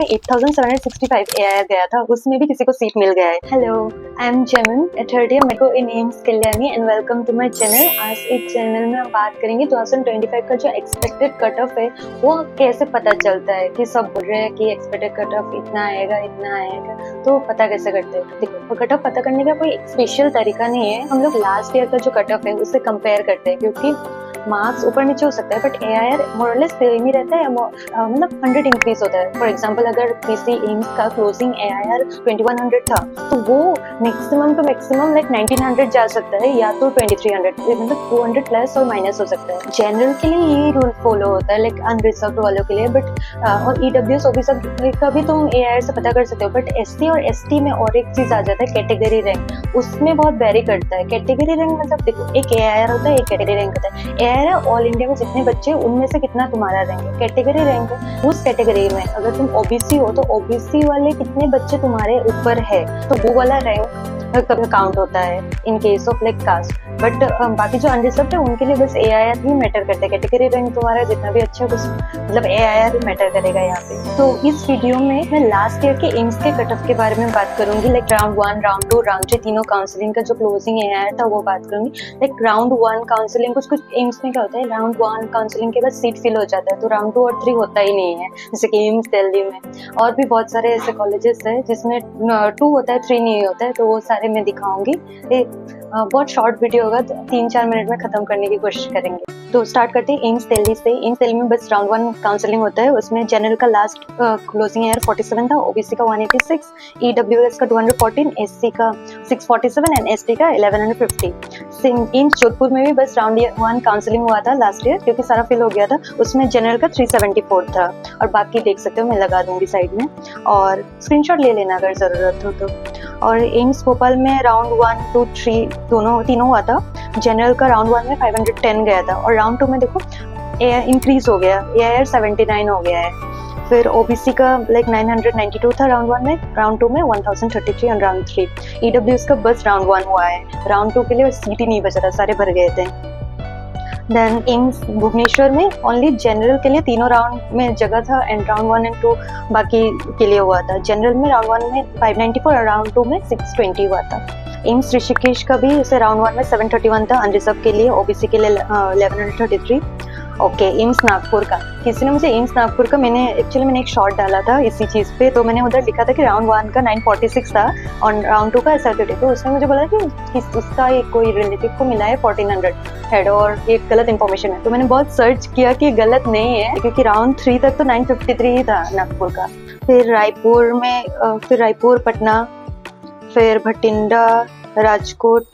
8765 AIR गया था, उसमें भी किसी को सीट मिल गया है। Hello, I am Jemin, a third year medico in AIIMS Kalyani and welcome to my channel. आज इस चैनल में हम बात करेंगे 2025 का जो एक्सपेक्टेड कट ऑफ है वो कैसे पता चलता है कि सब बोल रहे हैं कि एक्सपेक्टेड कट ऑफ इतना आएगा, तो पता कैसे करते हैं। देखो, कट ऑफ पता करने का कोई स्पेशल तरीका नहीं है। हम लोग लास्ट ईयर का जो कट ऑफ है उससे कंपेयर करते हैं, क्योंकि मार्क्स ऊपर नीचे हो सकता है बट AIR मोरलेस सेम ही रहता है, मतलब 100 इंक्रीज होता है। फॉर एग्जांपल अगर किसी एम्स का क्लोजिंग AIR 2100 था तो वो मैक्सिमम टू मैक्सिमम लाइक 1900 जा सकता है या तो 2300, मतलब 200 प्लस और माइनस हो सकता है। जनरल के लिए ये रूल फॉलो होता है, लाइक अनरिजर्व्ड वालों के लिए। बट और EWS OBC का भी तुम AIR से पता कर सकते हो। बट SC और ST में और एक चीज आ जाता है, कैटेगरी रैंक। उसमें बहुत वेरी करता है। कैटेगरी रैंक मतलब देखो, एक AIR होता है, एक कैटेगरी रैंक होता है। AIR ऑल इंडिया में जितने बच्चे उनमें से कितना तुम्हारा रैंक है। कैटेगरी रैंक है उस कैटेगरी में अगर तुम OBC हो तो OBC वाले कितने बच्चे तुम्हारे ऊपर है, तो वो वाला रैंक काउंट होता है in case of like caste. But बाकी जो अनरिजर्व्ड है उनके लिए बस AIR ही मैटर करता है। कैटेगरी रैंक तुम्हारा जितना भी अच्छा कुछ मतलब AIR मैटर करेगा यहाँ पे। तो इस वीडियो में मैं लास्ट ईयर के एम्स के कट ऑफ के बारे में बात करूंगी, लाइक राउंड 1, राउंड 2, राउंड 3 तीनों काउंसलिंग का जो क्लोजिंग AIR था वो बात करूंगी। लाइक राउंड 1 काउंसलिंग कुछ एम्स में क्या होता है, राउंड 1 काउंसलिंग के बाद सीट फिल हो जाता है, तो राउंड 2 और 3 होता ही नहीं है, जैसे कि एम्स दिल्ली में। और भी बहुत सारे ऐसे कॉलेजेस है जिसमें 2 होता है, 3 नहीं होता है, तो वो सारे मैं दिखाऊंगी। बहुत शॉर्ट वीडियो होगा, 3-4 मिनट में खत्म करने की कोशिश करेंगे। तो स्टार्ट करते हैं एम्स दिल्ली से। एम्स दिल्ली में बस राउंड 1 काउंसलिंग होता है। उसमें जनरल का लास्ट क्लोजिंग AIR 47 था, OBC का 186, EWS का 214, SC का 647 एंड ST का 1150। एम्स जोधपुर में भी बस राउंड 1 काउंसलिंग हुआ था लास्ट ईयर, क्योंकि सारा फिल हो गया था। उसमें जनरल का 374 था और बाकी देख सकते हो, मैं लगा दूंगी साइड में और स्क्रीनशॉट ले लेना अगर जरूरत हो तो। और एम्स भोपाल में राउंड 1, 2, 3 तीनों हुआ था। जनरल का राउंड 1 में 510 गया था और राउंड 2 में देखो इंक्रीज हो गया, AIR 79 हो गया है। फिर OBC का लाइक 992 था राउंड 1 में, राउंड 2 में 1033 और राउंड 3 EWS का बस राउंड 1 हुआ है। राउंड 2 के लिए सीट ही नहीं बचा था, सारे भर गए थे। देन एम्स भुवनेश्वर में ओनली जनरल के लिए तीनों राउंड में जगह था एंड राउंड 1 एंड 2 बाकी के लिए हुआ था। जनरल में राउंड 1 में 594 और राउंड 2 में 620 हुआ था। एम्स ऋषिकेश का भी जैसे राउंड 1 में 731 था अनरिजर्व के लिए, OBC के लिए 1133। ओके, एम्स नागपुर का किसी ने मुझे एम्स नागपुर का मैंने एक शॉर्ट डाला था इसी चीज़ पे, तो मैंने उधर लिखा था कि राउंड 1 का 946 था और राउंड 2 का 30, तो उसने मुझे बोला कि उसका एक कोई रिलेटिव को मिला है 1400 हेड और एक गलत इन्फॉर्मेशन है। तो मैंने बहुत सर्च किया कि गलत नहीं है, क्योंकि राउंड 3 तक तो 953 ही था नागपुर का। फिर रायपुर में रायपुर, पटना, फिर भटिंडा, राजकोट,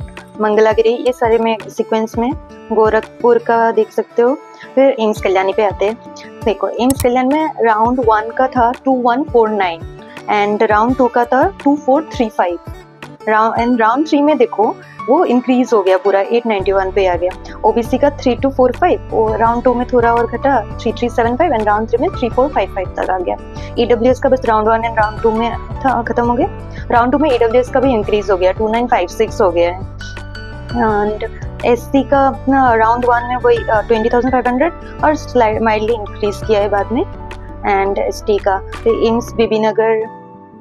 मंगलागिरी, ये सारे में सीक्वेंस में। गोरखपुर का देख सकते हो। फिर एम्स कल्याणी पे आते हैं। देखो, एम्स कल्याण में राउंड 1 का था 2149 एंड राउंड 2 का था 2435। राउंड 3 में देखो वो इंक्रीज हो गया, पूरा 891 पे आ गया। OBC का 3245 और राउंड 2 में थोड़ा और घटा 3375 एंड राउंड 3 में 3455 तक आ गया। EWS का बस राउंड 1 एंड राउंड 2 में था, खत्म हो गया। राउंड 2 में EWS का भी इंक्रीज हो गया, 2956 हो गया है। एंड SC का राउंड 1 में वही 20,500 और स्लाइड माइल्डली इंक्रीज किया है बाद में। एंड ST का एम्स बीबीनगर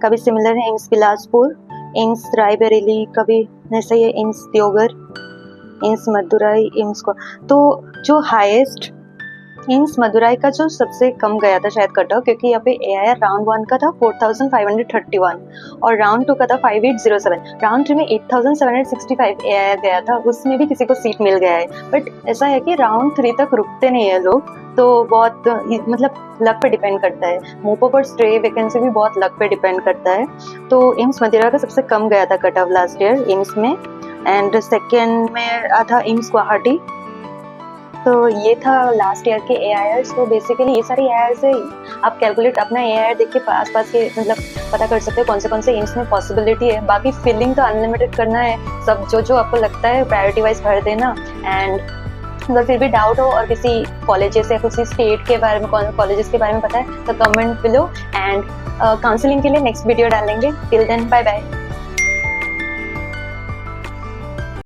का भी सिमिलर है, एम्स बिलासपुर, एम्स रायबरेली का भी ऐसा ही है, AIIMS Deoghar, AIIMS Madurai, AIIMS को तो जो हाईएस्ट एम्स मदुराई का जो सबसे कम गया था शायद कट ऑफ, क्योंकि यहाँ पे AIR राउंड 1 का था 4531 और राउंड 2 का था 5807। राउंड 3 में 8765 AIR गया था, उसमें भी किसी को सीट मिल गया है। बट ऐसा है कि राउंड 3 तक रुकते नहीं है लोग, तो बहुत मतलब लक पे डिपेंड करता है। मोपो पर स्ट्रे वैकेंसी भी बहुत लक पे डिपेंड करता है। तो एम्स मदिरा का सबसे कम गया था cut off last year AIIMS में। एंड सेकेंड में था एम्स गुवाहाटी। तो ये था लास्ट ईयर के AIR। तो बेसिकली ये सारे AIR से आप कैलकुलेट अपना AIR देख के आसपास के मतलब पता कर सकते हो कौन से एम्स में पॉसिबिलिटी है। बाकी फिलिंग तो अनलिमिटेड करना है, सब जो आपको लगता है प्रायोरिटी वाइज भर देना। एंड अगर फिर भी डाउट हो और किसी कॉलेजेस या किसी स्टेट के बारे में कॉलेजेस के बारे में पता है तो कमेंट बिलो। एंड काउंसलिंग के लिए नेक्स्ट वीडियो डालेंगे। Till then bye bye.